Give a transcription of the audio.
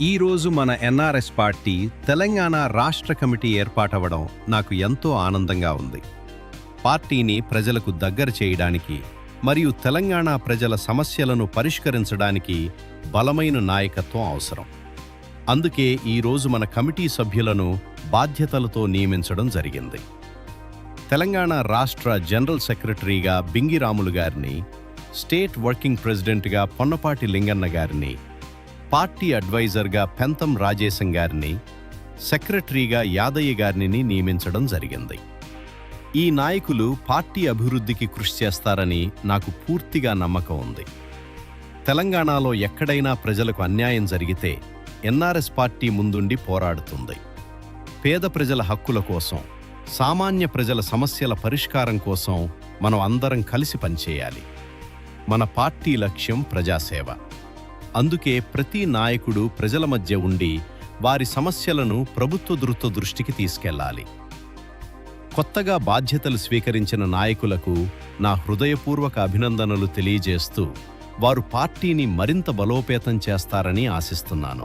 ఈరోజు మన NRS party Telangana రాష్ట్ర కమిటీ ఏర్పాటవడం నాకు ఎంతో ఆనందంగా ఉంది. పార్టీని ప్రజలకు దగ్గర చేయడానికి మరియు తెలంగాణ ప్రజల సమస్యలను పరిష్కరించడానికి బలమైన నాయకత్వం అవసరం. అందుకే ఈరోజు మన కమిటీ సభ్యులను బాధ్యతలతో నియమించడం జరిగింది. తెలంగాణ రాష్ట్ర జనరల్ సెక్రటరీగా బింగిరాములు గారిని, స్టేట్ వర్కింగ్ ప్రెసిడెంట్గా పొన్నపాటి లింగన్న గారిని, పార్టీ అడ్వైజర్గా పెంతం రాజేశం గారిని, సెక్రటరీగా యాదయ్య గారిని నియమించడం జరిగింది. ఈ నాయకులు పార్టీ అభివృద్ధికి కృషి చేస్తారని నాకు పూర్తిగా నమ్మకం ఉంది. తెలంగాణలో ఎక్కడైనా ప్రజలకు అన్యాయం జరిగితే ఎన్ఆర్ఎస్ పార్టీ ముందుండి పోరాడుతుంది. పేద ప్రజల హక్కుల కోసం, సామాన్య ప్రజల సమస్యల పరిష్కారం కోసం మనం అందరం కలిసి పనిచేయాలి. మన పార్టీ లక్ష్యం ప్రజాసేవ. అందుకే ప్రతి నాయకుడు ప్రజల మధ్య ఉండి వారి సమస్యలను ప్రభుత్వ దృష్టికి తీసుకెళ్లాలి. కొత్తగా బాధ్యతలు స్వీకరించిన నాయకులకు నా హృదయపూర్వక అభినందనలు తెలియజేస్తూ వారు పార్టీని మరింత బలోపేతం చేస్తారని ఆశిస్తున్నాను.